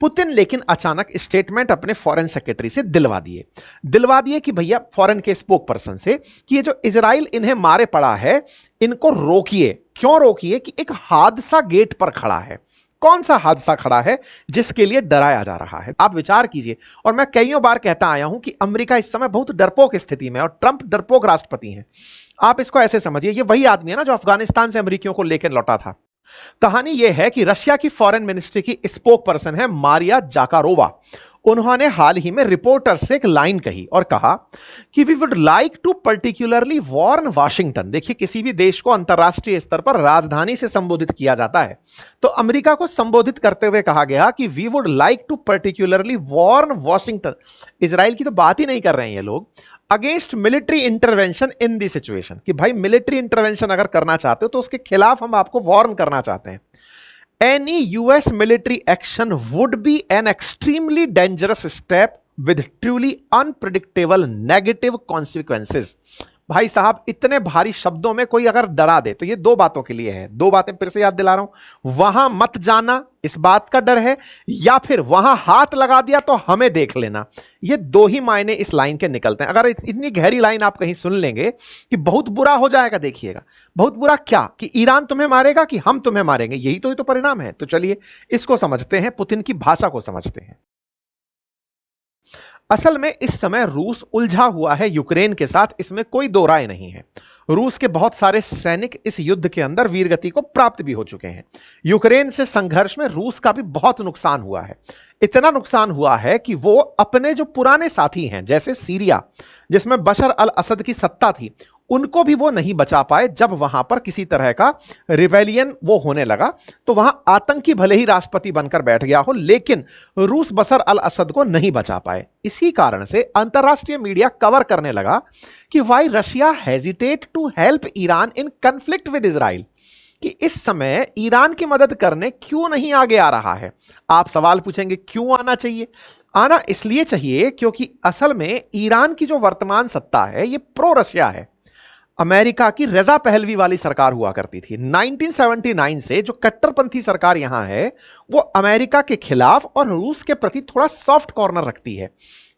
Putin लेकिन अचानक statement अपने फॉरेन सेक्रेटरी से दिलवा दिए कि भैया फॉरेन के स्पोक पर्सन से कि ये जो इजराइल इन्हें मारे पड़ा है इनको रोकिए। क्यों रोकिए? कि एक हादसा गेट पर खड़ा है। कौन सा हादसा खड़ा है जिसके लिए डराया जा रहा है? आप विचार कीजिए। और मैं कईयों बार कहता आया हूं कि अमेरिका इस समय बहुत डरपोक स्थिति में है और ट्रंप डरपोक राष्ट्रपति हैं। आप इसको ऐसे समझिए, ये वही आदमी है ना जो अफगानिस्तान से अमेरिकियों को लेकर लौटा था। कहानी यह है कि रशिया की फॉरेन मिनिस्ट्री की स्पोक पर्सन है मारिया जाकारोवा। उन्होंने हाल ही में रिपोर्टर से एक लाइन कही और कहा कि we would like to particularly warn Washington. देखिए, किसी भी देश को अंतरराष्ट्रीय स्तर पर राजधानी से संबोधित किया जाता है, तो अमेरिका को संबोधित करते हुए कहा गया कि we would like to particularly warn Washington. Israel की तो बात ही नहीं कर रहे हैं ये लोग। Against military intervention in the situation, कि भाई मिलिट्री इंटरवेंशन अगर करना चाहते हो तो उसके खिलाफ हम आपको वार्न करना चाहते हैं। Any US military action would be an extremely dangerous step with truly unpredictable negative consequences। भाई साहब, इतने भारी शब्दों में कोई अगर डरा दे तो ये दो बातों के लिए है। दो बातें फिर से याद दिला रहा हूं। वहां मत जाना, इस बात का डर है, या फिर वहां हाथ लगा दिया तो हमें देख लेना। ये दो ही मायने इस लाइन के निकलते हैं। अगर इतनी गहरी लाइन आप कहीं सुन लेंगे कि बहुत बुरा हो जाएगा, देखिएगा बहुत बुरा क्या, कि ईरान तुम्हें मारेगा कि हम तुम्हें मारेंगे, यही तो परिणाम है। तो चलिए इसको समझते हैं, पुतिन की भाषा को समझते हैं। असल में इस समय रूस उलझा हुआ है यूक्रेन के साथ, इसमें कोई दो राय नहीं है। रूस के बहुत सारे सैनिक इस युद्ध के अंदर वीरगति को प्राप्त भी हो चुके हैं। यूक्रेन से संघर्ष में रूस का भी बहुत नुकसान हुआ है। इतना नुकसान हुआ है कि वो अपने जो पुराने साथी हैं, जैसे सीरिया जिसमें बशर अल असद की सत्ता थी, उनको भी वो नहीं बचा पाए। जब वहां पर किसी तरह का रिवेलियन वो होने लगा तो वहां आतंकी भले ही राष्ट्रपति बनकर बैठ गया हो, लेकिन रूस बशर अल असद को नहीं बचा पाए। इसी कारण से अंतरराष्ट्रीय मीडिया कवर करने लगा कि why Russia hesitate to help Iran in conflict with Israel, कि इस समय ईरान की मदद करने क्यों नहीं आगे आ रहा है। आप सवाल पूछेंगे क्यों आना चाहिए? आना इसलिए चाहिए क्योंकि असल में ईरान की जो वर्तमान सत्ता है ये प्रो रशिया है। अमेरिका की रजा पहलवी वाली सरकार हुआ करती थी। 1979 से जो कट्टरपंथी सरकार यहां है वो अमेरिका के खिलाफ और रूस के प्रति थोड़ा सॉफ्ट कॉर्नर रखती है।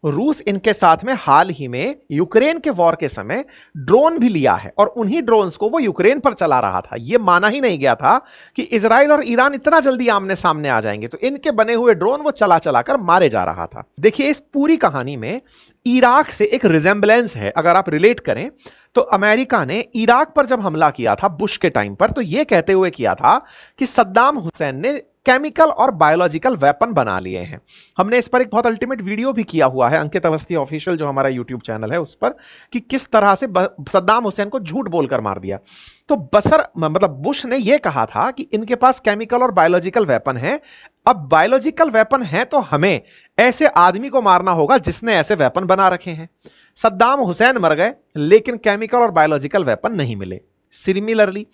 रूस इनके साथ में हाल ही में यूक्रेन के वॉर के समय ड्रोन भी लिया है और उन्हीं ड्रोन्स को वो यूक्रेन पर चला रहा था। यह माना ही नहीं गया था कि इजराइल और ईरान इतना जल्दी आमने सामने आ जाएंगे, तो इनके बने हुए ड्रोन वो चला चलाकर मारे जा रहा था। देखिए, इस पूरी कहानी में इराक से एक रिजेंबलेंस है। अगर आप रिलेट करें तो अमेरिका ने इराक पर जब हमला किया था बुश के टाइम पर, तो यह कहते हुए किया था कि सद्दाम हुसैन ने केमिकल और बायोलॉजिकल वेपन बना लिए हैं। हमने इस पर एक बहुत अल्टीमेट वीडियो भी किया हुआ है, अंकित अवस्थी ऑफिशियल जो हमारा यूट्यूब चैनल है उस पर, कि किस तरह से सद्दाम हुसैन को झूठ बोलकर मार दिया। तो बुश ने यह कहा था कि इनके पास केमिकल और बायोलॉजिकल वेपन है। अब बायोलॉजिकल वेपन है तो हमें ऐसे आदमी को मारना होगा जिसने ऐसे वेपन बना रखे हैं। सद्दाम हुसैन मर गए लेकिन केमिकल और बायोलॉजिकल वेपन नहीं मिले। सिमिलरली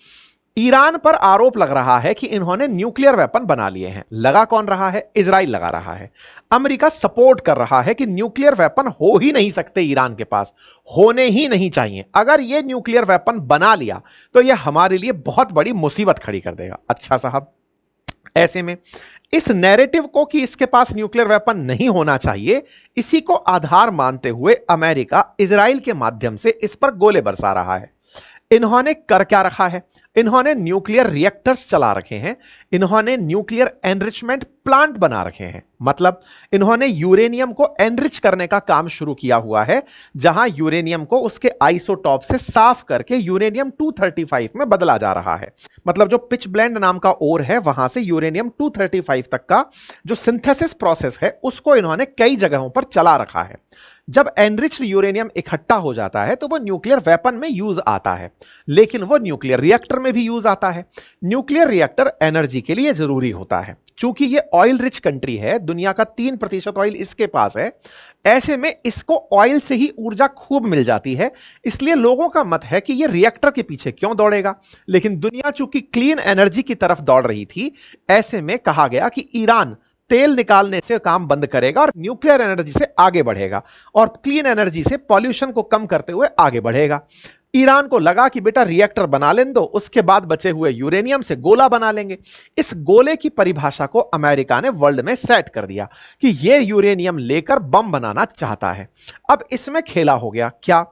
ईरान पर आरोप लग रहा है कि इन्होंने न्यूक्लियर वेपन बना लिए हैं। लगा कौन रहा है? इजराइल लगा रहा है। अमेरिका सपोर्ट कर रहा है कि न्यूक्लियर वेपन हो ही नहीं सकते, ईरान के पास होने ही नहीं चाहिए। अगर यह न्यूक्लियर वेपन बना लिया तो यह हमारे लिए बहुत बड़ी मुसीबत खड़ी कर देगा। अच्छा साहब, ऐसे में इस नैरेटिव को कि इसके पास न्यूक्लियर वेपन नहीं होना चाहिए, इसी को आधार मानते हुए अमेरिका इजराइल के माध्यम से इस पर गोले बरसा रहा है। इन्होंने कर क्या रखा है? इन्होंने न्यूक्लियर रिएक्टर्स चला रखे हैं। इन्होंने न्यूक्लियर एनरिचमेंट प्लांट बना रखे हैं। मतलब इन्होंने यूरेनियम को एनरिच करने का काम शुरू किया हुआ है, जहां यूरेनियम को उसके आइसोटॉप से साफ करके यूरेनियम 235 में बदला जा रहा है। मतलब जो पिच ब्लेंड नाम का ओर है वहां से यूरेनियम 235 तक का जो सिंथेसिस प्रोसेस है उसको इन्होंने कई जगहों पर चला रखा है। जब एनरिच्ड यूरेनियम इकट्ठा हो जाता है तो वो न्यूक्लियर वेपन में यूज आता है, लेकिन वो न्यूक्लियर रिएक्टर में भी यूज आता है। न्यूक्लियर रिएक्टर एनर्जी के लिए जरूरी होता है। चूंकि ये ऑयल रिच कंट्री है, दुनिया का 3% ऑयल इसके पास है, ऐसे में इसको ऑयल से ही ऊर्जा खूब मिल जाती है। इसलिए लोगों का मत है कि ये रिएक्टर के पीछे क्यों दौड़ेगा। लेकिन दुनिया चूंकि क्लीन एनर्जी की तरफ दौड़ रही थी, ऐसे में कहा गया कि ईरान तेल निकालने से काम बंद करेगा और न्यूक्लियर एनर्जी से आगे बढ़ेगा और क्लीन एनर्जी से पॉल्यूशन को कम करते हुए आगे बढ़ेगा। ईरान को लगा कि बेटा रिएक्टर बना लें दो, उसके बाद बचे हुए यूरेनियम से गोला बना लेंगे। इस गोले की परिभाषा को अमेरिका ने वर्ल्ड में सेट कर दिया कि यह यूरेनियम लेकर बम बनाना चाहता है। अब इसमें खेला हो गया क्या,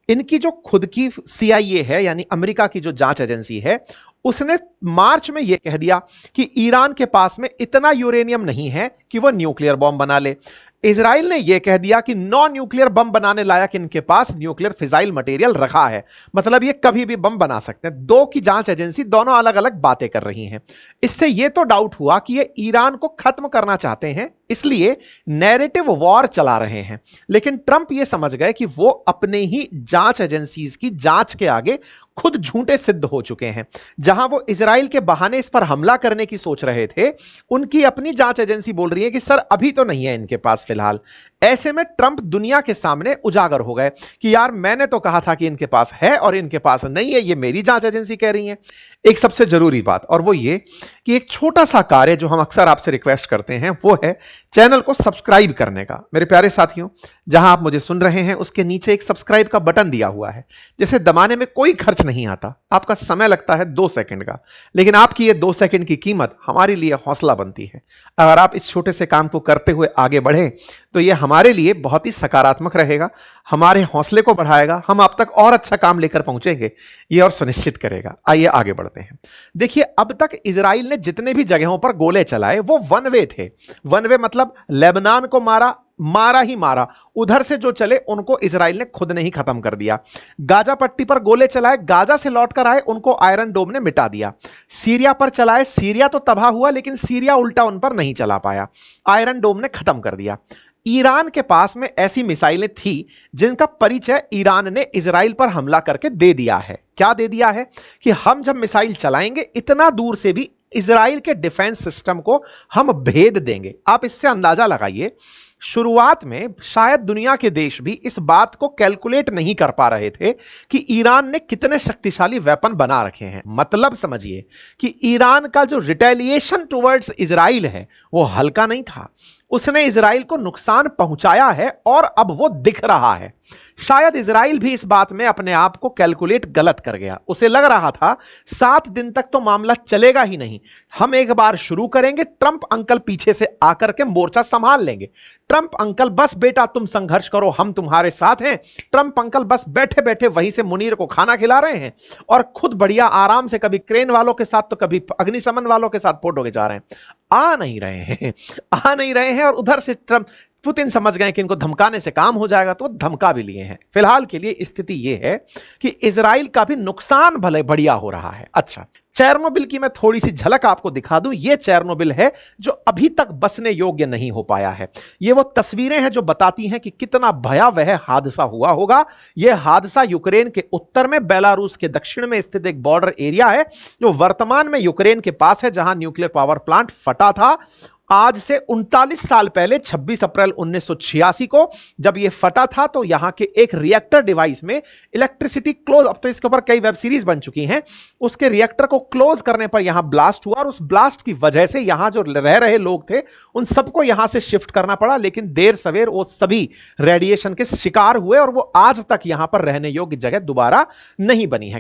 इनकी जो खुद की CIA है, यानी अमेरिका की जो जांच एजेंसी है, उसने मार्च में यह कह दिया कि ईरान के पास में इतना यूरेनियम नहीं है कि वह न्यूक्लियर बम बना ले। इजराइल ने यह कह दिया कि नॉन न्यूक्लियर बम बनाने लायक इनके पास न्यूक्लियर फिजाइल मटेरियल रखा है, मतलब ये कभी भी बम बना सकते हैं। दो की जांच एजेंसी दोनों अलग अलग बातें कर रही हैं। इससे यह तो डाउट हुआ कि ये ईरान को खत्म करना चाहते हैं, इसलिए नैरेटिव वॉर चला रहे हैं। लेकिन ट्रंप ये समझ गए कि वो अपने ही जांच एजेंसीज की जांच के आगे खुद झूठे सिद्ध हो चुके हैं। जहां वो इजराइल के बहाने इस पर हमला करने की सोच रहे थे, उनकी अपनी जांच एजेंसी बोल रही है कि सर अभी तो नहीं है इनके पास फिलहाल। ऐसे में ट्रंप दुनिया के सामने उजागर हो गए कि यार मैंने तो कहा था कि इनके पास है और इनके पास नहीं है, ये मेरी जांच एजेंसी कह रही है। एक सबसे जरूरी बात और वो ये कि एक छोटा सा कार्य जो हम अक्सर आपसे रिक्वेस्ट करते हैं वो है चैनल को सब्सक्राइब करने का। मेरे प्यारे साथियों, जहां आप मुझे सुन रहे हैं उसके नीचे एक सब्सक्राइब का बटन दिया हुआ है, जिसे दबाने में कोई खर्च नहीं आता, आपका समय लगता है 2 सेकंड का, लेकिन आपकी ये 2 सेकंड की कीमत हमारे लिए हौसला बनती है। अगर आप इस छोटे से काम को करते हुए आगे बढ़े तो ये हमारे लिए बहुत ही सकारात्मक रहेगा, हमारे हौसले को बढ़ाएगा, हम आप तक और अच्छा काम लेकर पहुंचेंगे ये और सुनिश्चित करेगा। आइए आगे बढ़ते हैं। देखिए, अब तक इजराइल ने जितने भी जगहों पर गोले चलाए वो वन वे थे। वन वे मतलब लेबनान को मारा ही मारा, उधर से जो चले उनको इजराइल ने खुद नहीं खत्म कर दिया। गाजा पट्टी पर गोले चलाए, गाजा से लौटकर आए उनको आयरन डोम ने मिटा दिया। सीरिया पर चलाए, सीरिया तो तबाह हुआ लेकिन सीरिया उल्टा उन पर नहीं चला पाया, आयरन डोम ने खत्म कर दिया। ईरान के पास में ऐसी मिसाइलें थी जिनका परिचय ईरान ने इजराइल पर हमला करके दे दिया है। क्या दे दिया है कि हम जब मिसाइल चलाएंगे इतना दूर से भी इजराइल के डिफेंस सिस्टम को हम भेद देंगे। आप इससे अंदाजा लगाइए, शुरुआत में शायद दुनिया के देश भी इस बात को कैलकुलेट नहीं कर पा रहे थे कि ईरान ने कितने शक्तिशाली वेपन बना रखे हैं। मतलब समझिए कि ईरान का जो रिटेलिएशन टुवर्ड्स इजराइल है वो हल्का नहीं था। उसने इजराइल को नुकसान पहुंचाया है और अब वो दिख रहा है। शायद इजराइल भी इस बात में अपने आप को कैलकुलेट गलत कर गया। उसे लग रहा था 7 दिन तक तो मामला चलेगा ही नहीं, हम एक बार शुरू करेंगे, ट्रंप अंकल पीछे से आकर के मोर्चा संभाल लेंगे। ट्रंप अंकल बस बेटा तुम संघर्ष करो, हम तुम्हारे साथ हैं। ट्रंप अंकल बस बैठे बैठे वहीं से मुनीर को खाना खिला रहे हैं और खुद बढ़िया आराम से कभी क्रेन वालों के साथ तो कभी अग्निशमन वालों के साथ फोटो खिंचा रहे हैं। आ नहीं रहे हैं और उधर से ट्रंप पुतिन समझ गए कि इनको धमकाने से काम हो जाएगा तो धमका भी लिए हैं। फिलहाल के लिए स्थिति यह है कि इजराइल का भी नुकसान भले बढ़िया हो रहा है। अच्छा, चेरनोबिल की मैं थोड़ी सी झलक आपको दिखा दूं। यह चेरनोबिल है जो अभी तक बसने योग्य नहीं हो पाया है। ये वो तस्वीरें हैं जो बताती हैं कि कितना भयावह हादसा हुआ होगा। यह हादसा यूक्रेन के उत्तर में बेलारूस के दक्षिण में स्थित एक बॉर्डर एरिया है जो वर्तमान में यूक्रेन के पास है, जहां न्यूक्लियर पावर प्लांट फटा था। आज से 39 साल पहले 26 अप्रैल 1986 को जब यह फटा था तो यहां के एक रिएक्टर डिवाइस में इलेक्ट्रिसिटी क्लोज, अब तो इसके ऊपर कई वेब सीरीज बन चुकी हैं, उसके रिएक्टर को क्लोज करने पर यहां ब्लास्ट हुआ और उस ब्लास्ट की वजह से यहां जो रह रहे लोग थे उन सबको यहां से शिफ्ट करना पड़ा। लेकिन देर सवेर वो सभी रेडिएशन के शिकार हुए और वो आज तक यहां पर रहने योग्य जगह दोबारा नहीं बनी है।